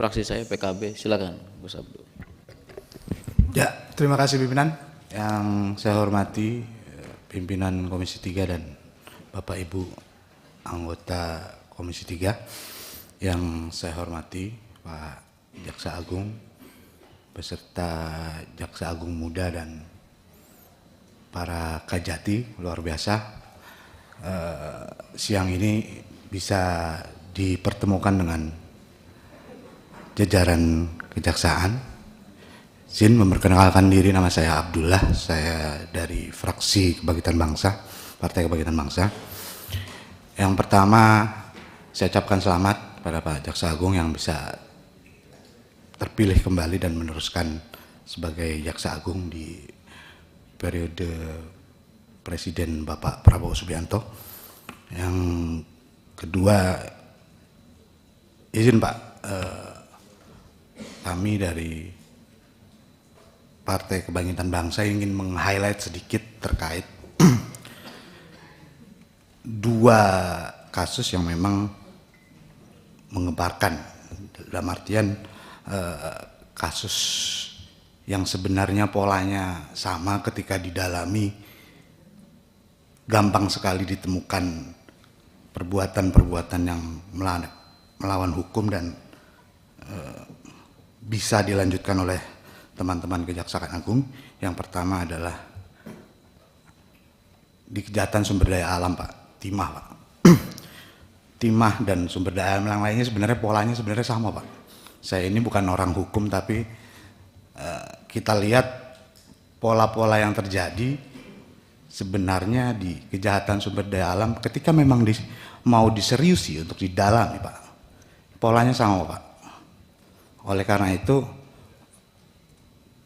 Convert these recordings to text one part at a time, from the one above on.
Fraksi saya PKB, silakan Gus Abdul. Ya, terima kasih pimpinan. Yang saya hormati pimpinan Komisi 3 dan Bapak Ibu anggota Komisi 3. Yang saya hormati Pak Jaksa Agung beserta Jaksa Agung Muda dan para Kajati luar biasa. Siang ini bisa dipertemukan dengan jajaran kejaksaan. Izin memperkenalkan diri, nama saya Abdullah, saya dari fraksi Kebangkitan Bangsa, Partai Kebangkitan Bangsa. Yang pertama, saya ucapkan selamat pada Pak Jaksa Agung yang bisa terpilih kembali dan meneruskan sebagai Jaksa Agung di periode Presiden Bapak Prabowo Subianto. Yang kedua, izin Pak, kami dari Partai Kebangkitan Bangsa ingin meng-highlight sedikit terkait dua kasus yang memang mengembarkan, dalam artian kasus yang sebenarnya polanya sama ketika didalami, gampang sekali ditemukan perbuatan-perbuatan yang melawan hukum dan bisa dilanjutkan oleh teman-teman Kejaksaan Agung. Yang pertama adalah di kejahatan sumber daya alam Pak, timah Pak. Timah dan sumber daya alam yang lainnya sebenarnya polanya sebenarnya sama Pak. Saya ini bukan orang hukum tapi kita lihat pola-pola yang terjadi sebenarnya di kejahatan sumber daya alam ketika memang mau diseriusi untuk didalami Pak. Polanya sama Pak. Oleh karena itu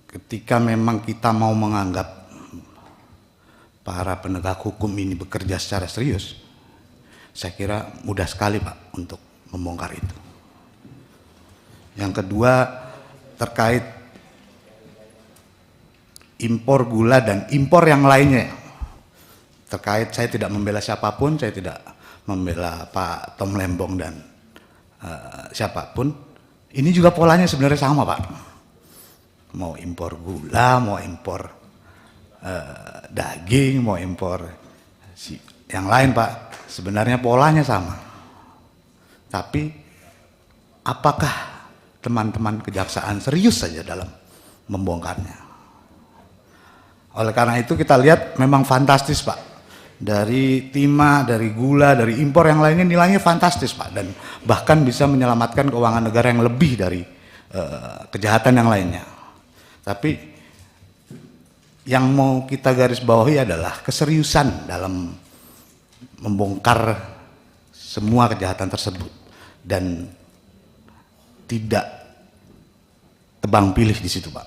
ketika memang kita mau menganggap para penegak hukum ini bekerja secara serius, saya kira mudah sekali Pak untuk membongkar itu. Yang kedua, terkait impor gula dan impor yang lainnya. Terkait, saya tidak membela siapapun, saya tidak membela Pak Tom Lembong dan siapapun. Ini juga polanya sebenarnya sama Pak. Mau impor gula, mau impor daging, mau impor yang lain Pak, sebenarnya polanya sama. Tapi apakah teman-teman kejaksaan serius saja dalam membongkarnya? Oleh karena itu kita lihat memang fantastis Pak. Dari timah, dari gula, dari impor yang lainnya nilainya fantastis Pak. Dan bahkan bisa menyelamatkan keuangan negara yang lebih dari kejahatan yang lainnya. Tapi yang mau kita garis bawahi adalah keseriusan dalam membongkar semua kejahatan tersebut dan tidak tebang pilih di situ Pak.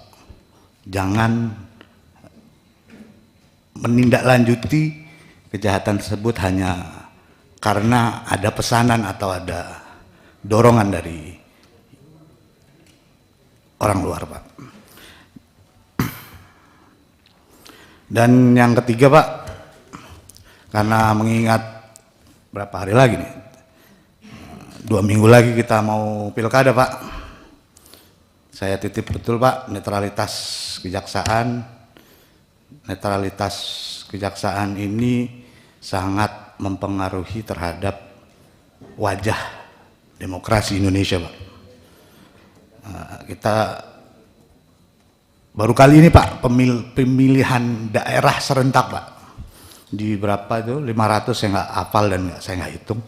Jangan menindaklanjuti kejahatan tersebut hanya karena ada pesanan atau ada dorongan dari orang luar Pak. Dan yang ketiga Pak, karena mengingat berapa hari lagi nih, 2 minggu lagi kita mau pilkada Pak, saya titip betul Pak, netralitas kejaksaan ini sangat mempengaruhi terhadap wajah demokrasi Indonesia Pak. Kita baru kali ini Pak pemilihan daerah serentak Pak, di berapa itu 500 saya nggak hafal dan saya nggak hitung.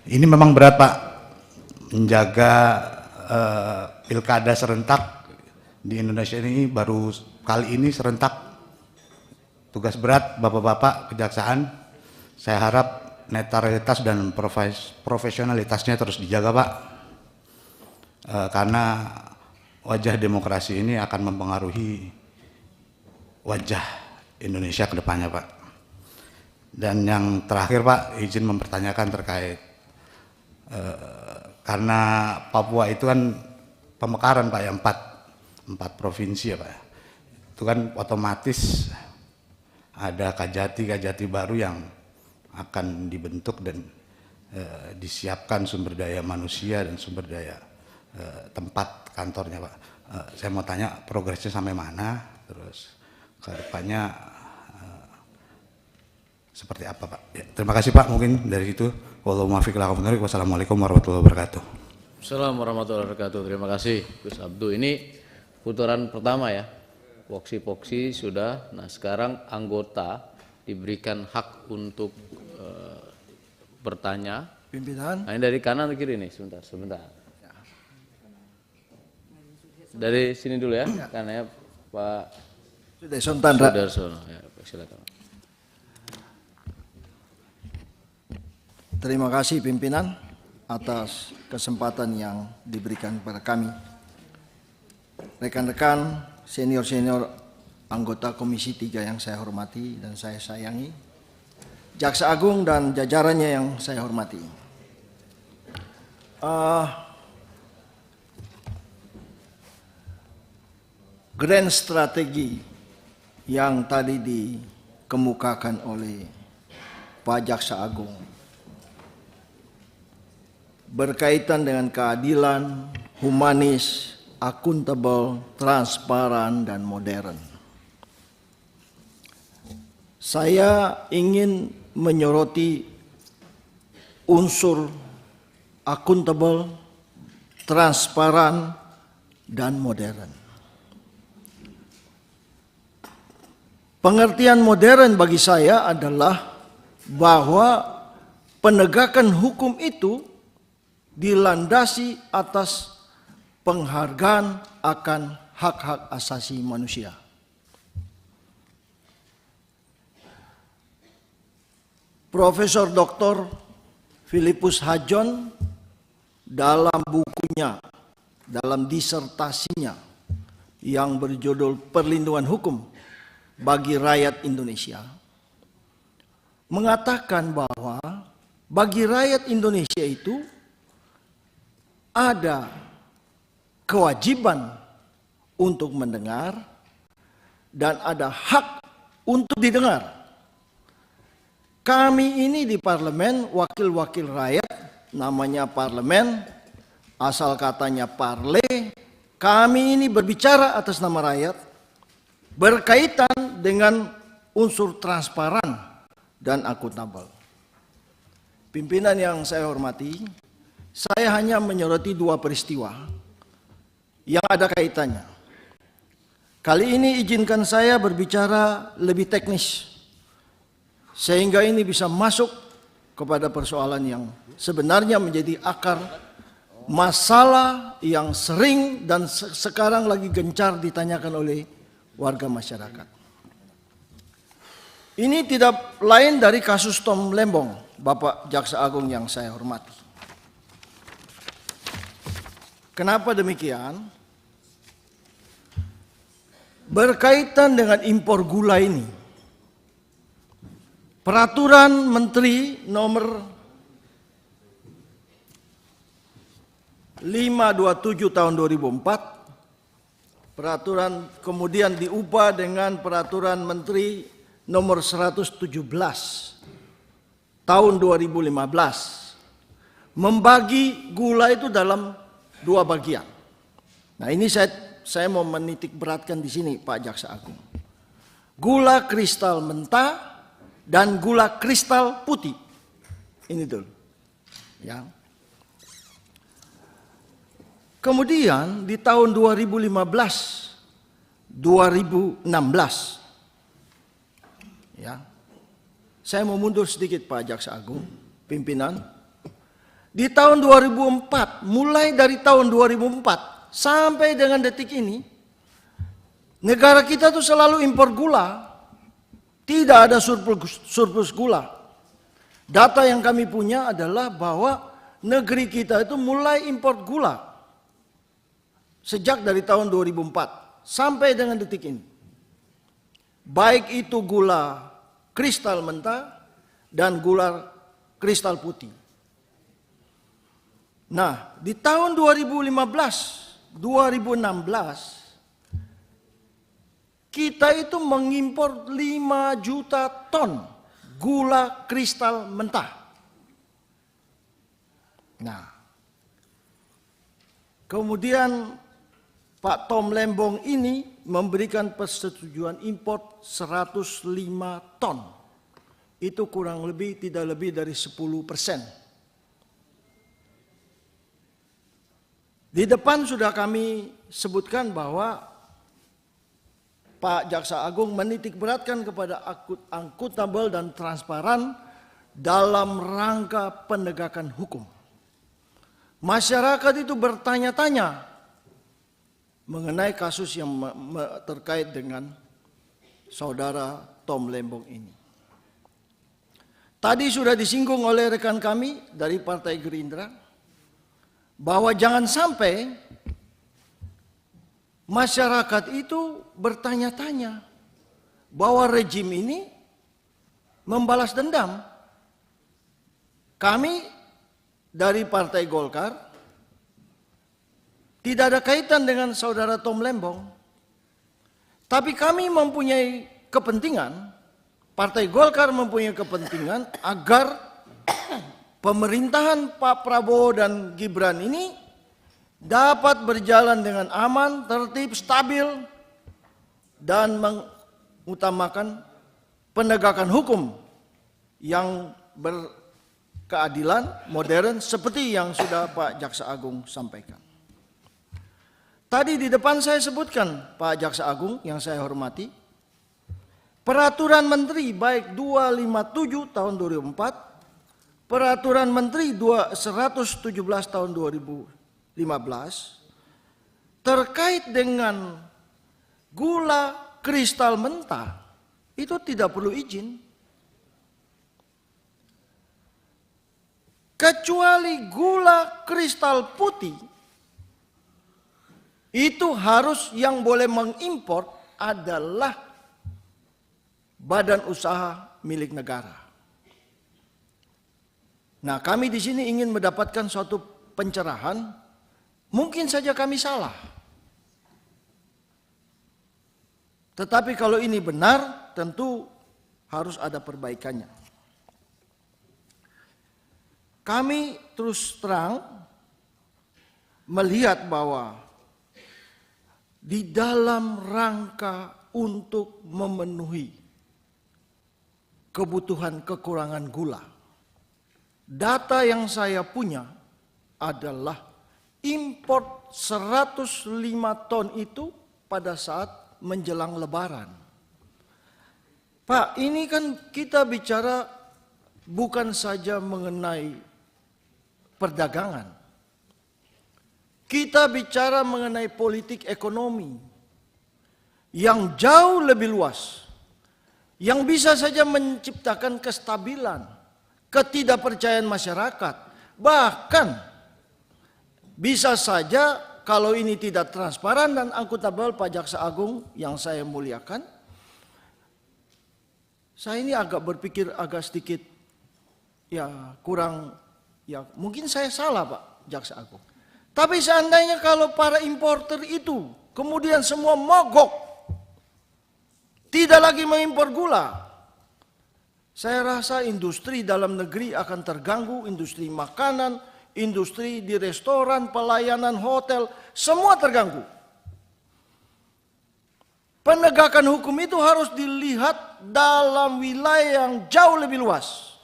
Ini memang berat Pak, menjaga pilkada serentak di Indonesia ini baru kali ini serentak. Tugas berat Bapak-bapak kejaksaan, saya harap netralitas dan profesionalitasnya terus dijaga Pak, karena wajah demokrasi ini akan mempengaruhi wajah Indonesia ke depannya Pak. Dan yang terakhir Pak, izin mempertanyakan terkait karena Papua itu kan pemekaran Pak ya, empat provinsi ya Pak. Itu kan otomatis ada kajati baru yang akan dibentuk dan disiapkan sumber daya manusia dan sumber daya tempat kantornya Pak. Saya mau tanya progresnya sampai mana, terus ke depannya seperti apa Pak. Ya, terima kasih Pak, mungkin dari itu. Wassalamualaikum warahmatullahi wabarakatuh. Assalamualaikum warahmatullahi wabarakatuh. Terima kasih Gus Abdu. Ini putaran pertama ya. Voksi-voksi sudah. Nah sekarang anggota diberikan hak untuk bertanya. Pimpinan. Nah ini dari kanan ke kiri nih, sebentar. Dari sini dulu ya, karena ya Pak Sudarsono. Ya, silakan. Terima kasih pimpinan atas kesempatan yang diberikan kepada kami. Rekan-rekan senior-senior anggota Komisi 3 yang saya hormati dan saya sayangi, Jaksa Agung dan jajarannya yang saya hormati. Grand strategi yang tadi dikemukakan oleh Pak Jaksa Agung berkaitan dengan keadilan, humanis, akuntabel, transparan, dan modern. Saya ingin menyoroti unsur akuntabel, transparan, dan modern. Pengertian modern bagi saya adalah bahwa penegakan hukum itu dilandasi atas penghargaan akan hak-hak asasi manusia. Profesor Dr. Philippus Hadjon dalam bukunya, dalam disertasinya yang berjudul Perlindungan Hukum bagi Rakyat Indonesia, mengatakan bahwa bagi rakyat Indonesia itu ada kewajiban untuk mendengar dan ada hak untuk didengar. Kami ini di parlemen, wakil-wakil rakyat, namanya parlemen, asal katanya parle, kami ini berbicara atas nama rakyat, berkaitan dengan unsur transparan dan akuntabel. Pimpinan yang saya hormati, saya hanya menyoroti dua peristiwa yang ada kaitannya. Kali ini izinkan saya berbicara lebih teknis, sehingga ini bisa masuk kepada persoalan yang sebenarnya menjadi akar masalah yang sering dan sekarang lagi gencar ditanyakan oleh warga masyarakat. Ini tidak lain dari kasus Tom Lembong, Bapak Jaksa Agung yang saya hormati. Kenapa demikian? Berkaitan dengan impor gula ini, Peraturan Menteri nomor 527 tahun 2004, peraturan kemudian diubah dengan Peraturan Menteri nomor 117 tahun 2015, membagi gula itu dalam dua bagian. Nah ini saya mau menitik beratkan di sini Pak Jaksa Agung. Gula kristal mentah dan gula kristal putih. Ini dulu. Ya. Kemudian di tahun 2015, 2016, ya, saya mau mundur sedikit Pak Jaksa Agung, pimpinan. Di tahun 2004, mulai dari tahun 2004 sampai dengan detik ini, negara kita tuh selalu impor gula, tidak ada surplus gula. Data yang kami punya adalah bahwa negeri kita itu mulai impor gula sejak dari tahun 2004 sampai dengan detik ini. Baik itu gula kristal mentah dan gula kristal putih. Nah, di tahun 2015, 2016, kita itu mengimpor 5 juta ton gula kristal mentah. Nah, Kemudian Pak Tom Lembong ini memberikan persetujuan impor 105 ton. Itu kurang lebih tidak lebih dari 10%. Di depan sudah kami sebutkan bahwa Pak Jaksa Agung menitikberatkan kepada akuntabel dan transparan dalam rangka penegakan hukum. Masyarakat itu bertanya-tanya mengenai kasus yang terkait dengan saudara Tom Lembong ini. Tadi sudah disinggung oleh rekan kami dari Partai Gerindra bahwa jangan sampai masyarakat itu bertanya-tanya bahwa rejim ini membalas dendam. Kami dari Partai Golkar tidak ada kaitan dengan saudara Tom Lembong. Tapi kami mempunyai kepentingan, Partai Golkar mempunyai kepentingan agar pemerintahan Pak Prabowo dan Gibran ini dapat berjalan dengan aman, tertib, stabil, dan mengutamakan penegakan hukum yang berkeadilan, modern, seperti yang sudah Pak Jaksa Agung sampaikan. Tadi di depan saya sebutkan, Pak Jaksa Agung yang saya hormati, Peraturan Menteri baik 257 tahun 2004, Peraturan Menteri 117 tahun 2015 terkait dengan gula kristal mentah itu tidak perlu izin. Kecuali gula kristal putih itu harus yang boleh mengimpor adalah badan usaha milik negara. Nah, kami di sini ingin mendapatkan suatu pencerahan. Mungkin saja kami salah. Tetapi kalau ini benar, tentu harus ada perbaikannya. Kami terus terang melihat bahwa di dalam rangka untuk memenuhi kebutuhan kekurangan gula, data yang saya punya adalah impor 105 ton itu pada saat menjelang Lebaran. Pak, ini kan kita bicara bukan saja mengenai perdagangan. Kita bicara mengenai politik ekonomi yang jauh lebih luas, yang bisa saja menciptakan kestabilan, ketidakpercayaan masyarakat. Bahkan bisa saja kalau ini tidak transparan dan akuntabel, Pak Jaksa Agung yang saya muliakan, saya ini agak berpikir agak sedikit ya kurang, ya mungkin saya salah Pak Jaksa Agung. Tapi seandainya kalau para importer itu kemudian semua mogok, tidak lagi mengimpor gula, saya rasa industri dalam negeri akan terganggu, industri makanan, industri di restoran, pelayanan, hotel, semua terganggu. Penegakan hukum itu harus dilihat dalam wilayah yang jauh lebih luas.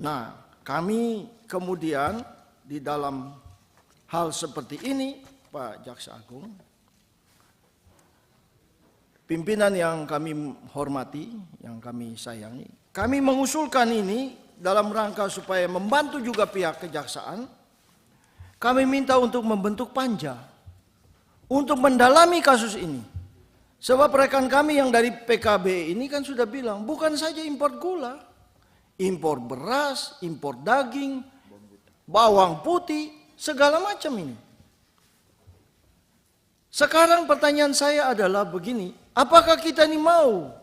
Nah, kami kemudian di dalam hal seperti ini, Pak Jaksa Agung, pimpinan yang kami hormati, yang kami sayangi, kami mengusulkan ini dalam rangka supaya membantu juga pihak kejaksaan. Kami minta untuk membentuk panja untuk mendalami kasus ini. Sebab rekan kami yang dari PKB ini kan sudah bilang, bukan saja impor gula, impor beras, impor daging, bawang putih, segala macam ini. Sekarang pertanyaan saya adalah begini, apakah kita ini mau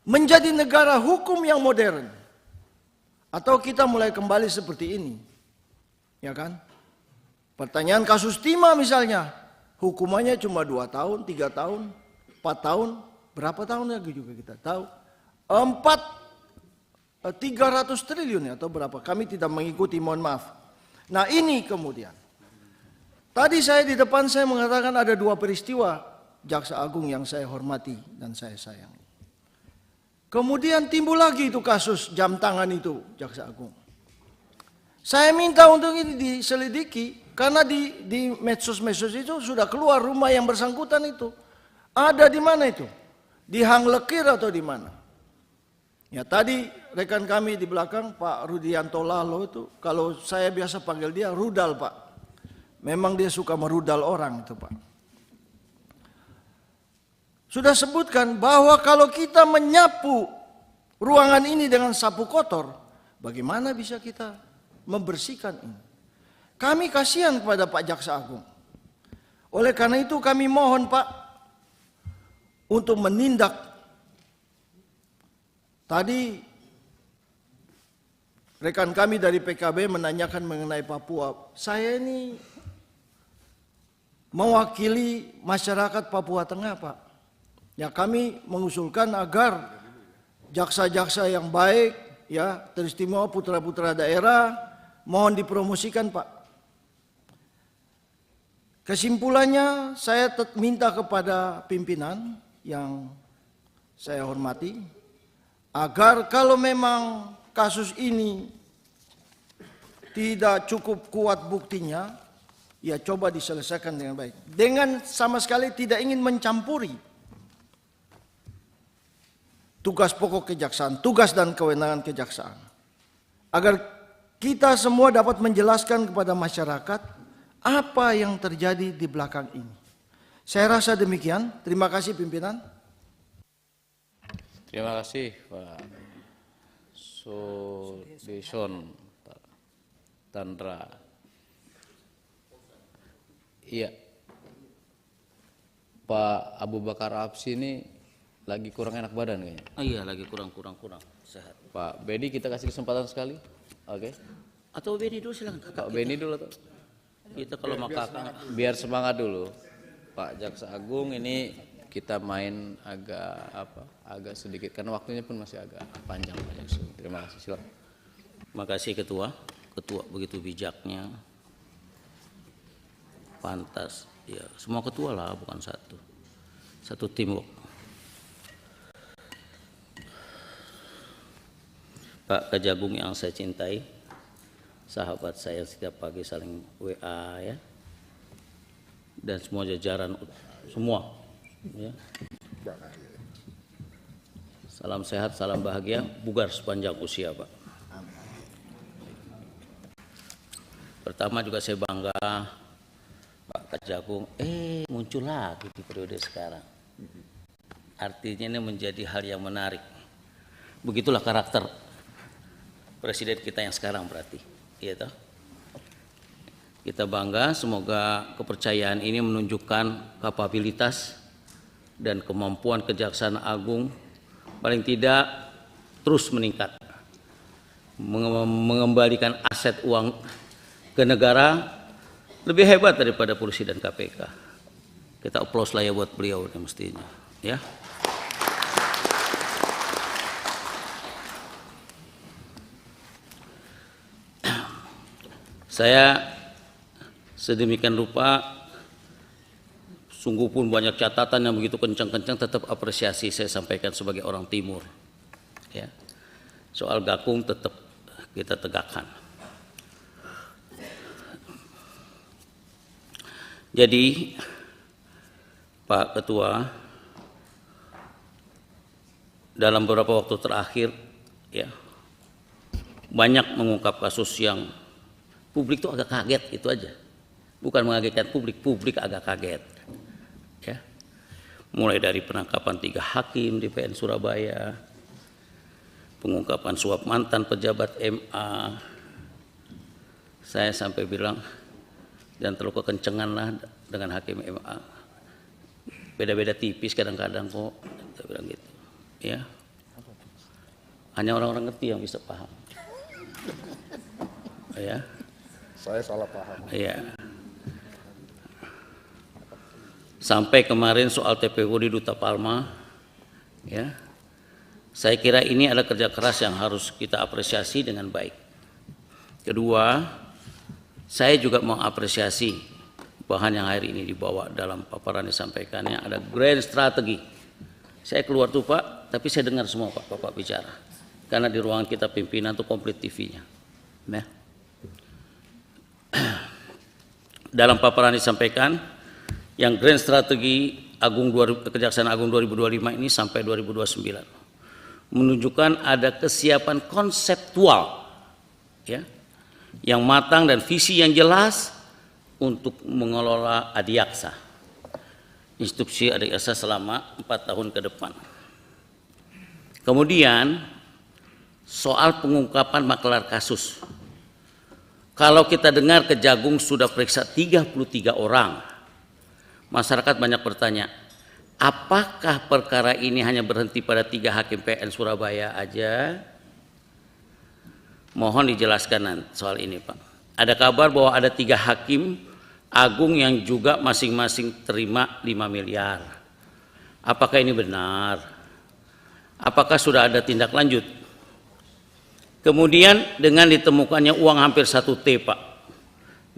menjadi negara hukum yang modern? Atau kita mulai kembali seperti ini? Ya kan? Pertanyaan kasus timah misalnya, hukumannya cuma 2 tahun, 3 tahun, 4 tahun, berapa tahun lagi juga kita tahu. 300 triliun atau berapa, kami tidak mengikuti, mohon maaf. Nah ini kemudian. Tadi saya di depan saya mengatakan ada 2 peristiwa Jaksa Agung yang saya hormati dan saya sayangi. Kemudian timbul lagi itu kasus jam tangan itu Jaksa Agung. Saya minta untuk ini diselidiki karena di medsos-medsos itu sudah keluar rumah yang bersangkutan itu. Ada di mana itu? Di Hang Lekir atau di mana? Ya tadi rekan kami di belakang Pak Rudianto Lalo itu, kalau saya biasa panggil dia rudal Pak. Memang dia suka merudal orang itu Pak. Sudah sebutkan bahwa kalau kita menyapu ruangan ini dengan sapu kotor, bagaimana bisa kita membersihkan ini? Kami kasihan kepada Pak Jaksa Agung. Oleh karena itu kami mohon Pak untuk menindak. Tadi rekan kami dari PKB menanyakan mengenai Papua. Saya ini mewakili masyarakat Papua Tengah Pak. Ya kami mengusulkan agar jaksa-jaksa yang baik, ya teristimewa putra-putra daerah, mohon dipromosikan Pak. Kesimpulannya saya minta kepada pimpinan yang saya hormati, agar kalau memang kasus ini tidak cukup kuat buktinya, ya coba diselesaikan dengan baik. Dengan sama sekali tidak ingin mencampuri tugas pokok kejaksaan, tugas dan kewenangan kejaksaan. Agar kita semua dapat menjelaskan kepada masyarakat apa yang terjadi di belakang ini. Saya rasa demikian. Terima kasih pimpinan. Terima kasih Pak Sudison Tandra. Iya, Pak Abu Bakar Absi ini lagi kurang enak badan kayaknya. Oh iya, lagi kurang sehat. Pak Beni kita kasih kesempatan sekali, oke? Atau Beni dulu silakan. Pak Beni dulu tuh. Kita kalau makan Biar semangat dulu. Pak Jaksa Agung ini kita main agak sedikit karena waktunya pun masih agak panjang Pak Jaksa. Terima kasih, silakan. Terima kasih Ketua begitu bijaknya. Pantas, ya semua ketua lah, bukan satu teamwork. Pak Kejagung yang saya cintai, sahabat saya setiap pagi saling WA ya, dan semua jajaran semua ya. Salam sehat, salam bahagia, bugar sepanjang usia Pak. Pertama juga saya bangga Pak Kejagung muncul lagi di periode sekarang. Artinya ini menjadi hal yang menarik. Begitulah karakter presiden kita yang sekarang berarti, iya toh? Kita bangga, semoga kepercayaan ini menunjukkan kapabilitas dan kemampuan Kejaksaan Agung paling tidak terus meningkat, mengembalikan aset uang ke negara lebih hebat daripada polisi dan KPK. Kita applause lah ya buat beliau mestinya, ya. Saya sedemikian rupa, sungguh pun banyak catatan yang begitu kencang-kencang, tetap apresiasi saya sampaikan sebagai orang Timur. Ya. Soal Gakung tetap kita tegakkan. Jadi Pak Ketua, dalam beberapa waktu terakhir ya banyak mengungkap kasus yang publik itu agak kaget, itu aja. Bukan mengagetkan publik agak kaget. Ya. Mulai dari penangkapan 3 hakim di PN Surabaya, pengungkapan suap mantan pejabat MA. Saya sampai bilang jangan terlalu kekencengan lah dengan hakim MA. Beda-beda tipis kadang-kadang kok, saya bilang gitu. Ya. Hanya orang-orang ngerti yang bisa paham. Ya. Saya salah paham. Iya. Sampai kemarin soal TPU di Duta Palma, ya. Saya kira ini adalah kerja keras yang harus kita apresiasi dengan baik. Kedua, Saya juga mengapresiasi bahan yang hari ini dibawa dalam paparan disampaikannya, ada grand strategi. Saya keluar tuh Pak, tapi saya dengar semua Bapak bicara. Karena di ruangan kita pimpinan tuh komplit TV-nya. Nah. Dalam paparan disampaikan, yang grand strategi Kejaksaan Agung 2025 ini sampai 2029 menunjukkan ada kesiapan konseptual ya, yang matang dan visi yang jelas untuk mengelola Adiaksa, instruksi Adiaksa selama 4 tahun ke depan. Kemudian soal pengungkapan makelar kasus. Kalau kita dengar Kejagung sudah periksa 33 orang, masyarakat banyak bertanya, apakah perkara ini hanya berhenti pada 3 hakim PN Surabaya aja? Mohon dijelaskan soal ini Pak. Ada kabar bahwa ada 3 hakim agung yang juga masing-masing terima 5 miliar. Apakah ini benar? Apakah sudah ada tindak lanjut? Kemudian dengan ditemukannya uang hampir 1 T Pak,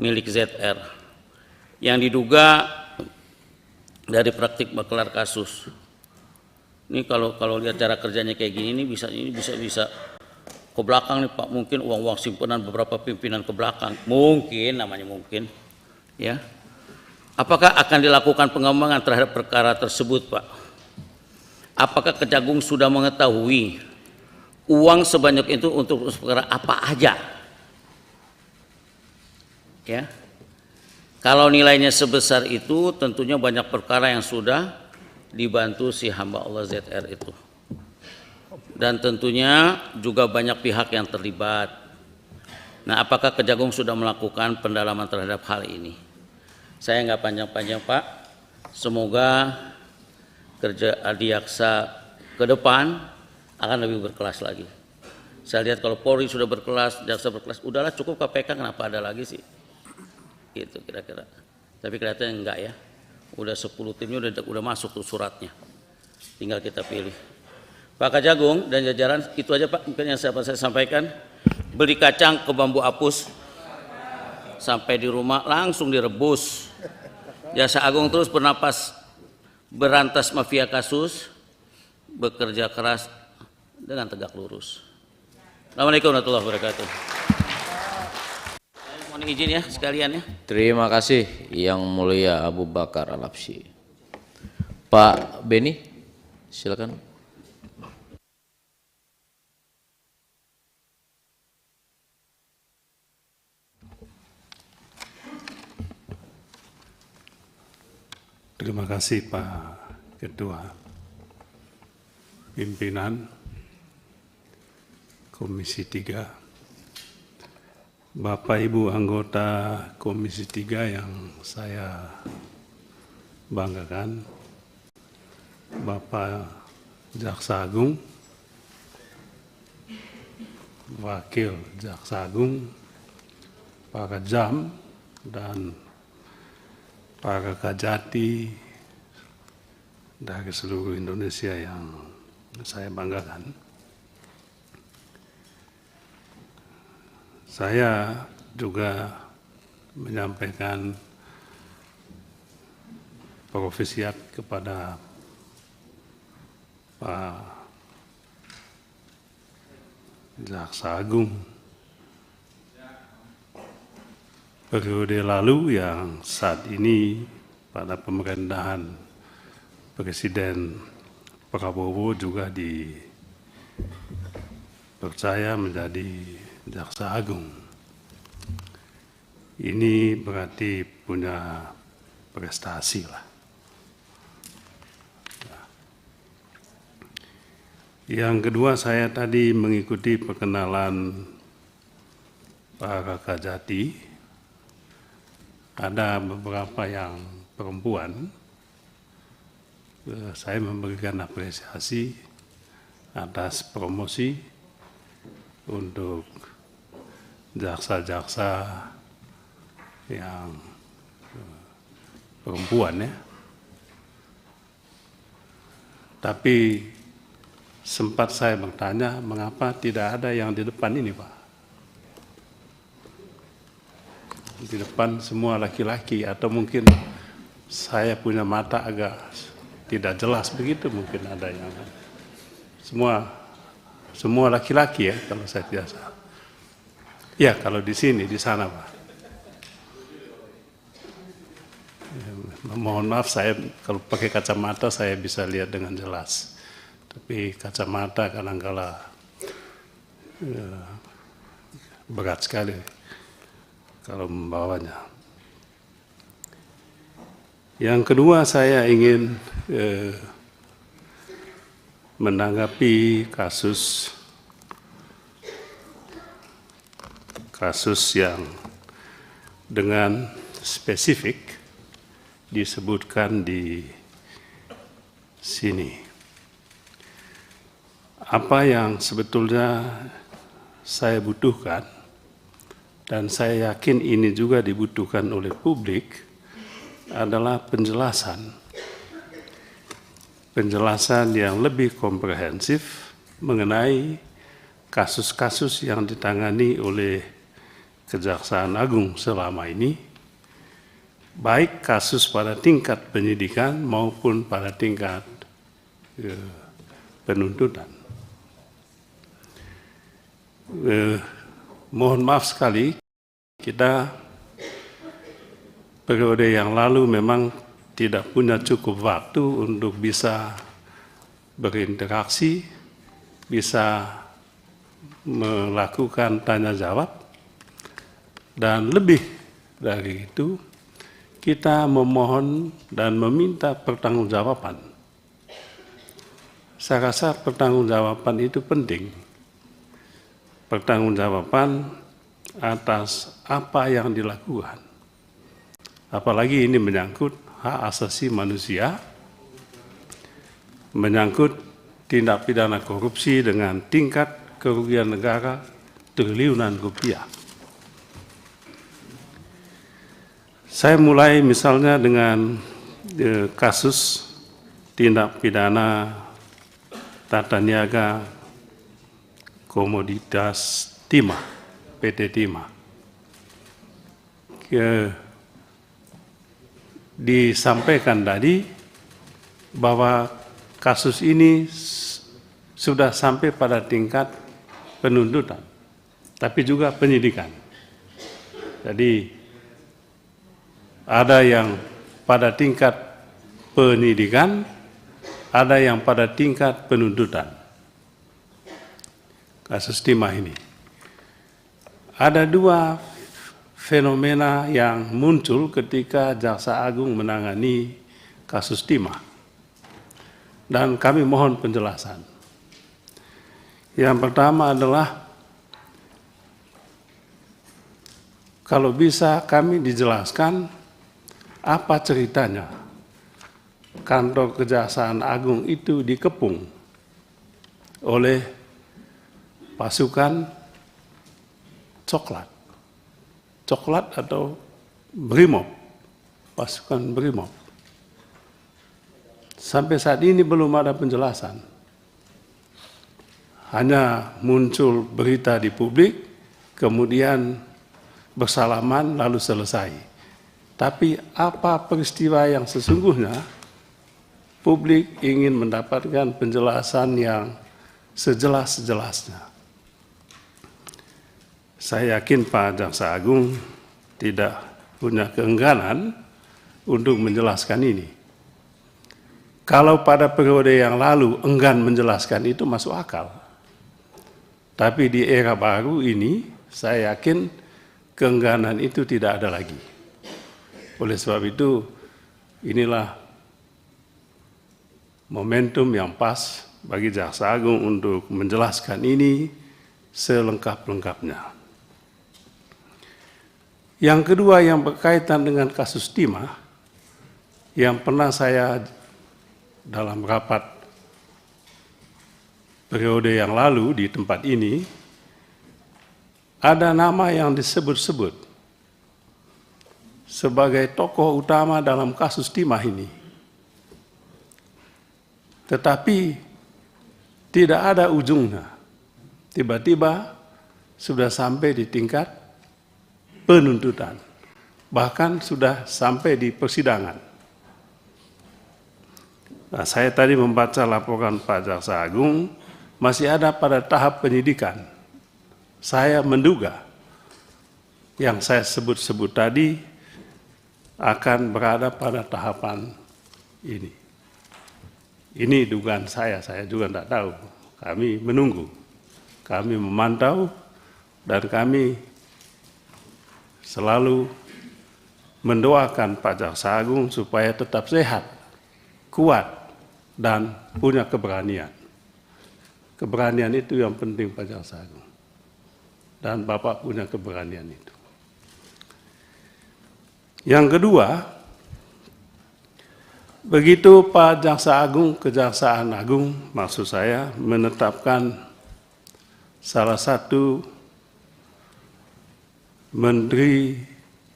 milik ZR, yang diduga dari praktik makelar kasus. Ini kalau lihat cara kerjanya kayak gini, ini bisa ke belakang nih Pak, mungkin uang-uang simpanan beberapa pimpinan ke belakang, mungkin namanya mungkin, ya. Apakah akan dilakukan pengembangan terhadap perkara tersebut Pak? Apakah Kejagung sudah mengetahui uang sebanyak itu untuk perkara apa aja? Ya. Kalau nilainya sebesar itu, tentunya banyak perkara yang sudah dibantu si hamba Allah ZR itu. Dan tentunya juga banyak pihak yang terlibat. Nah, apakah Kejagung sudah melakukan pendalaman terhadap hal ini? Saya nggak panjang-panjang Pak. Semoga kerja Adiaksa ke depan akan lebih berkelas lagi. Saya lihat kalau Polri sudah berkelas, Jaksa berkelas, udahlah cukup KPK, kenapa ada lagi sih? Gitu kira-kira. Tapi kelihatannya enggak ya. Udah 10 timnya udah masuk tuh suratnya. Tinggal kita pilih. Pak Kejagung dan jajaran, itu aja Pak mungkin yang saya sampaikan. Beli kacang ke Bambu Apus, sampai di rumah langsung direbus. Jaksa Agung terus bernapas berantas mafia kasus, bekerja keras dengan tegak lurus. Assalamualaikum warahmatullahi wabarakatuh. Mohon izin ya sekalian ya. Terima kasih Yang Mulia Abu Bakar Al-Habsyi. Pak Beni, silakan. Terima kasih Pak Ketua Pimpinan Komisi 3, Bapak Ibu anggota Komisi 3 yang saya banggakan, Bapak Jaksa Agung, Wakil Jaksa Agung, Pak Kejam, dan para Kajati dari seluruh Indonesia yang saya banggakan. Saya juga menyampaikan profesiat kepada Pak Jaksa Agung. Periode lalu yang saat ini pada pemerintahan Presiden Prabowo juga dipercaya menjadi Jaksa Agung. Ini berarti punya prestasi lah. Yang kedua, saya tadi mengikuti perkenalan para Kajati. Ada beberapa yang perempuan, saya memberikan apresiasi atas promosi untuk jaksa-jaksa yang perempuan ya. Tapi sempat saya bertanya, mengapa tidak ada yang di depan ini Pak? di depan semua laki-laki, atau mungkin saya punya mata agak tidak jelas begitu, mungkin ada yang semua laki-laki ya kalau saya tidak salah. Ya kalau di sini, di sana Pak. Mohon maaf, saya kalau pakai kacamata saya bisa lihat dengan jelas, tapi kacamata kadang-kala berat sekali kalau membawanya. Yang kedua, saya ingin menanggapi kasus yang dengan spesifik disebutkan di sini. Apa yang sebetulnya saya butuhkan, dan saya yakin ini juga dibutuhkan oleh publik, adalah penjelasan yang lebih komprehensif mengenai kasus-kasus yang ditangani oleh Kejaksaan Agung selama ini, baik kasus pada tingkat penyidikan maupun pada tingkat penuntutan. Mohon maaf sekali, kita periode yang lalu memang tidak punya cukup waktu untuk bisa berinteraksi, bisa melakukan tanya jawab, dan lebih dari itu kita memohon dan meminta pertanggungjawaban. Saya rasa pertanggungjawaban itu penting. Pertanggungjawaban atas apa yang dilakukan. Apalagi ini menyangkut hak asasi manusia, menyangkut tindak pidana korupsi dengan tingkat kerugian negara triliunan rupiah. Saya mulai misalnya dengan kasus tindak pidana tata niaga komoditas timah, PT Timah. Disampaikan tadi bahwa kasus ini sudah sampai pada tingkat penuntutan, tapi juga penyidikan. Jadi ada yang pada tingkat penyidikan, ada yang pada tingkat penuntutan. Kasus timah ini. Ada dua fenomena yang muncul ketika Jaksa Agung menangani kasus timah. Dan kami mohon penjelasan. Yang pertama adalah, kalau bisa kami dijelaskan apa ceritanya kantor Kejaksaan Agung itu dikepung oleh pasukan coklat atau Brimob, pasukan Brimob. Sampai saat ini belum ada penjelasan. Hanya muncul berita di publik, kemudian bersalaman lalu selesai. Tapi apa peristiwa yang sesungguhnya, publik ingin mendapatkan penjelasan yang sejelas-jelasnya. Saya yakin Pak Jaksa Agung tidak punya keengganan untuk menjelaskan ini. Kalau pada periode yang lalu enggan menjelaskan itu masuk akal. Tapi di era baru ini, saya yakin keengganan itu tidak ada lagi. Oleh sebab itu, inilah momentum yang pas bagi Jaksa Agung untuk menjelaskan ini selengkap-lengkapnya. Yang kedua yang berkaitan dengan kasus timah, yang pernah saya dalam rapat periode yang lalu di tempat ini, ada nama yang disebut-sebut sebagai tokoh utama dalam kasus timah ini. Tetapi tidak ada ujungnya. Tiba-tiba sudah sampai di tingkat penuntutan. bahkan sudah sampai di persidangan. Nah, saya tadi membaca laporan Pak Jaksa Agung, masih ada pada tahap penyidikan. Saya menduga yang saya sebut-sebut tadi akan berada pada tahapan ini. Ini dugaan saya juga tidak tahu. Kami menunggu, kami memantau, dan kami selalu mendoakan Pak Jaksa Agung supaya tetap sehat, kuat, dan punya keberanian. Keberanian itu yang penting Pak Jaksa Agung. Dan Bapak punya keberanian itu. Yang kedua, begitu Pak Jaksa Agung, Kejaksaan Agung, maksud saya, menetapkan salah satu menteri,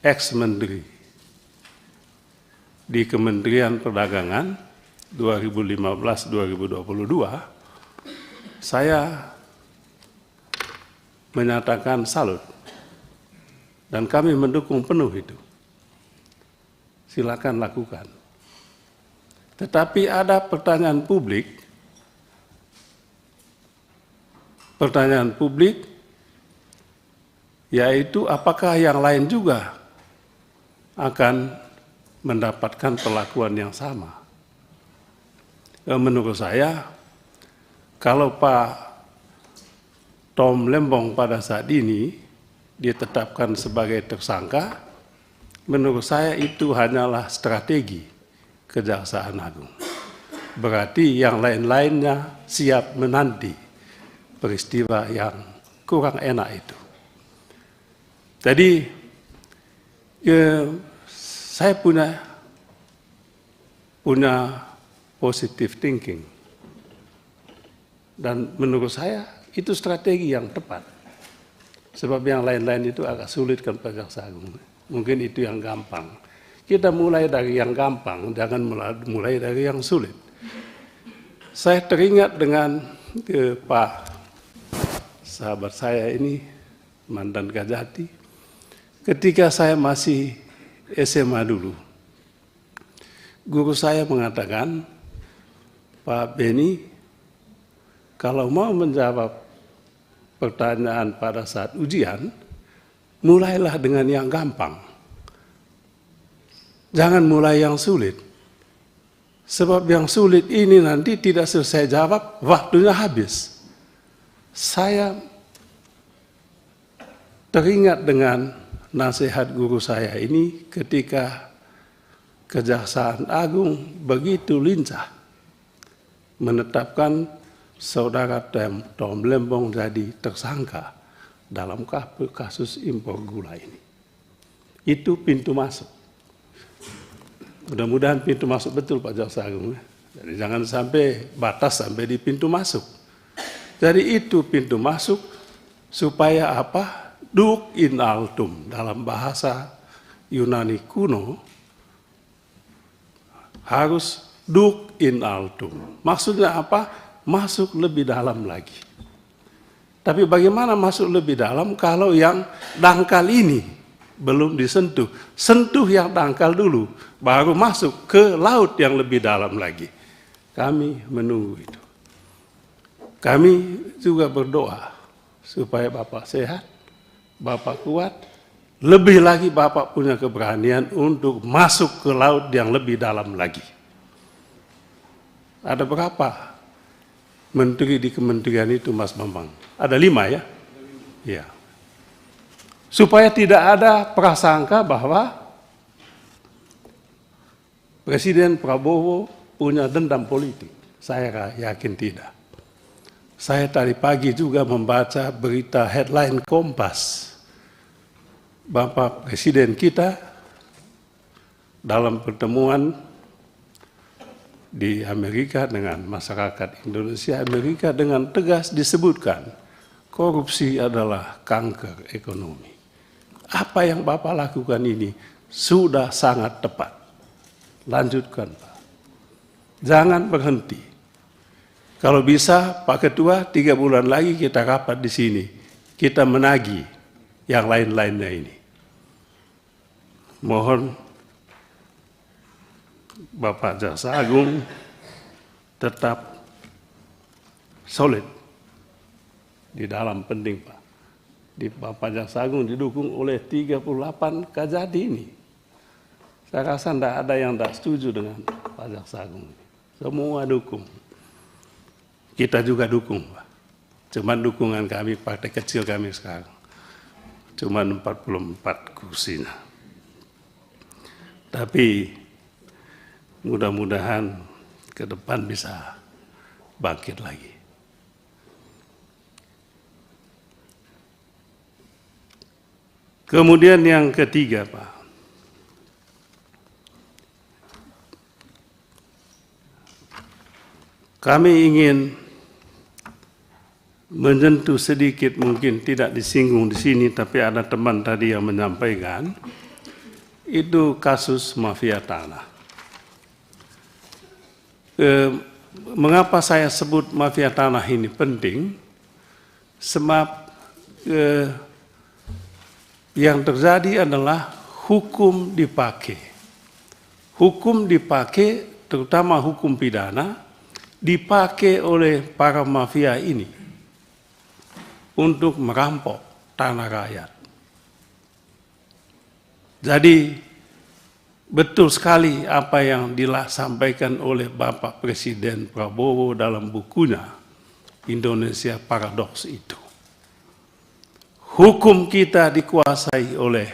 ex-menteri di Kementerian Perdagangan 2015-2022, saya menyatakan salut dan kami mendukung penuh itu. Silakan lakukan. Tetapi ada pertanyaan publik, yaitu apakah yang lain juga akan mendapatkan perlakuan yang sama. Menurut saya, kalau Pak Tom Lembong pada saat ini ditetapkan sebagai tersangka, menurut saya itu hanyalah strategi Kejaksaan Agung. Berarti yang lain-lainnya siap menanti peristiwa yang kurang enak itu. Jadi saya punya positive thinking, dan menurut saya itu strategi yang tepat. Sebab yang lain-lain itu agak sulit kan Pak Jaksa Agung. Mungkin itu yang gampang. Kita mulai dari yang gampang, jangan mulai dari yang sulit. Saya teringat dengan Pak sahabat saya ini, mantan Kajati, ketika saya masih SMA dulu. Guru saya mengatakan, Pak Beni, kalau mau menjawab pertanyaan pada saat ujian, mulailah dengan yang gampang. Jangan mulai yang sulit. Sebab yang sulit ini nanti tidak selesai jawab, waktunya habis. Saya teringat dengan nasihat guru saya ini ketika Kejaksaan Agung begitu lincah menetapkan saudara Tom Lembong jadi tersangka dalam kasus impor gula ini. Itu pintu masuk. Mudah-mudahan pintu masuk betul Pak Jaksa Agung. Jadi jangan sampai batas sampai di pintu masuk. Jadi itu pintu masuk supaya apa? Duc in altum dalam bahasa Yunani kuno harus duc in altum. Maksudnya apa? Masuk lebih dalam lagi. Tapi bagaimana masuk lebih dalam kalau yang dangkal ini belum disentuh? Sentuh yang dangkal dulu, baru masuk ke laut yang lebih dalam lagi. Kami menunggu itu. Kami juga berdoa supaya Bapak sehat, Bapak kuat, lebih lagi Bapak punya keberanian untuk masuk ke laut yang lebih dalam lagi. Ada berapa menteri di kementerian itu, Mas Bambang? Ada 5 ya? Iya. Supaya tidak ada prasangka bahwa Presiden Prabowo punya dendam politik. Saya yakin tidak. Saya tadi pagi juga membaca berita headline Kompas. Bapak Presiden kita dalam pertemuan di Amerika dengan masyarakat Indonesia, Amerika dengan tegas disebutkan korupsi adalah kanker ekonomi. Apa yang Bapak lakukan ini sudah sangat tepat. Lanjutkan Pak. Jangan berhenti. Kalau bisa Pak Ketua 3 bulan lagi kita rapat di sini. Kita menagih yang lain-lainnya ini. mohon Bapak Jaksa Agung tetap solid di dalam penting, Pak. Di Bapak Jaksa Agung didukung oleh 38 Kajati ini. Saya rasa tidak ada yang tidak setuju dengan Pak Jaksa Agung. Semua dukung. Kita juga dukung, Pak. Cuman dukungan kami, partai kecil kami sekarang, cuman 44 kursinya. Tapi mudah-mudahan ke depan bisa bangkit lagi. Kemudian yang ketiga, Pak, kami ingin menyentuh sedikit, mungkin tidak disinggung di sini, tapi ada teman tadi yang menyampaikan, itu kasus mafia tanah. Mengapa saya sebut mafia tanah ini penting? Sebab yang terjadi adalah hukum dipakai. Hukum dipakai, terutama hukum pidana, dipakai oleh para mafia ini untuk merampok tanah rakyat. Jadi betul sekali apa yang disampaikan oleh Bapak Presiden Prabowo dalam bukunya Indonesia Paradoks itu. Hukum kita dikuasai oleh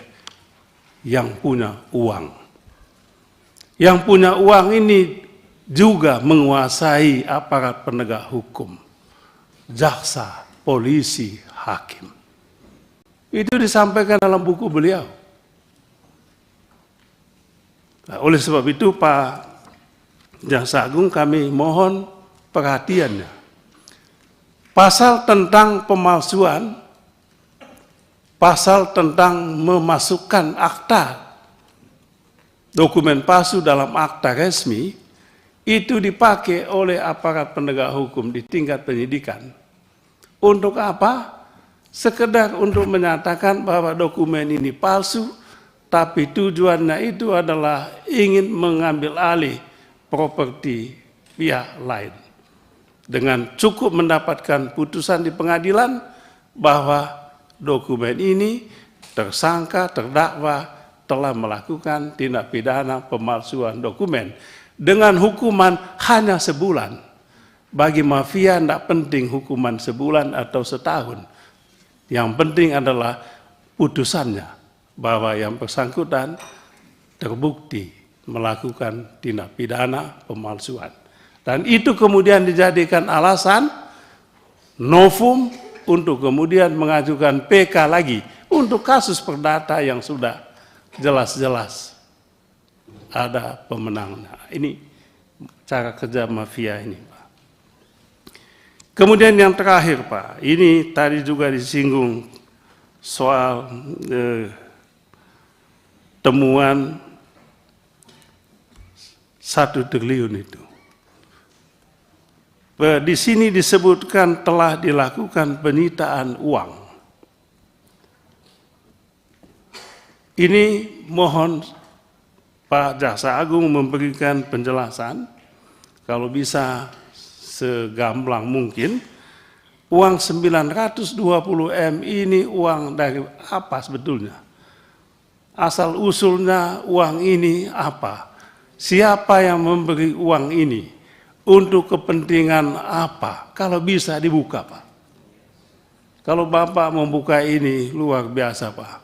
yang punya uang. Yang punya uang ini juga menguasai aparat penegak hukum, jaksa, polisi, hakim. Itu disampaikan dalam buku beliau. Nah, oleh sebab itu Pak Jaksa Agung, kami mohon perhatiannya. Pasal tentang pemalsuan, pasal tentang memasukkan akta dokumen palsu dalam akta resmi, itu dipakai oleh aparat penegak hukum di tingkat penyidikan. Untuk apa? Sekedar untuk menyatakan bahwa dokumen ini palsu, tapi tujuannya itu adalah ingin mengambil alih properti pihak lain. Dengan cukup mendapatkan putusan di pengadilan bahwa dokumen ini tersangka, terdakwa telah melakukan tindak pidana pemalsuan dokumen dengan hukuman hanya sebulan. Bagi mafia tidak penting hukuman sebulan atau setahun. Yang penting adalah putusannya, bahwa yang bersangkutan terbukti melakukan tindak pidana pemalsuan. Dan itu kemudian dijadikan alasan novum untuk kemudian mengajukan PK lagi untuk kasus perdata yang sudah jelas-jelas ada pemenangnya. Ini cara kerja mafia ini, Pak. Kemudian yang terakhir, Pak, ini tadi juga disinggung soal temuan 1 triliun itu. Di sini disebutkan telah dilakukan penyitaan uang. Ini mohon Pak Jaksa Agung memberikan penjelasan, kalau bisa segamblang mungkin, uang 920 M ini uang dari apa sebetulnya? Asal usulnya uang ini apa? Siapa yang memberi uang ini? Untuk kepentingan apa? Kalau bisa dibuka, Pak. Kalau Bapak membuka ini luar biasa, Pak.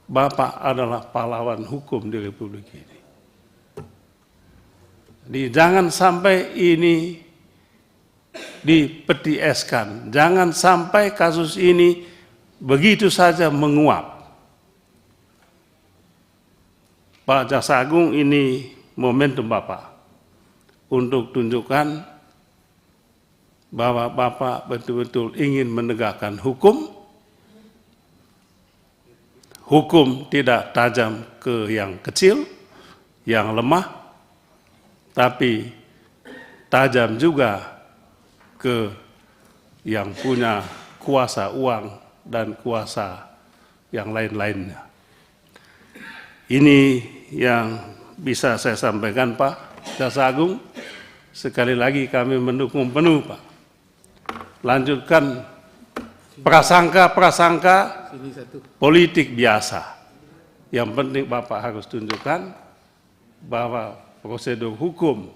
Bapak adalah pahlawan hukum di Republik ini. Jadi jangan sampai ini dipetieskan. Jangan sampai kasus ini begitu saja menguap. Pak Jaksa Agung, ini momentum Bapak untuk tunjukkan bahwa Bapak betul-betul ingin menegakkan hukum. Hukum tidak tajam ke yang kecil, yang lemah, tapi tajam juga ke yang punya kuasa uang dan kuasa yang lain-lainnya. Ini yang bisa saya sampaikan Pak Jaksa Agung. Sekali lagi kami mendukung penuh Pak. Lanjutkan prasangka politik biasa. Yang penting Bapak harus tunjukkan bahwa prosedur hukum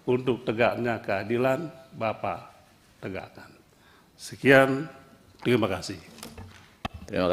untuk tegaknya keadilan Bapak tegakkan. Sekian, terima kasih. Terima kasih.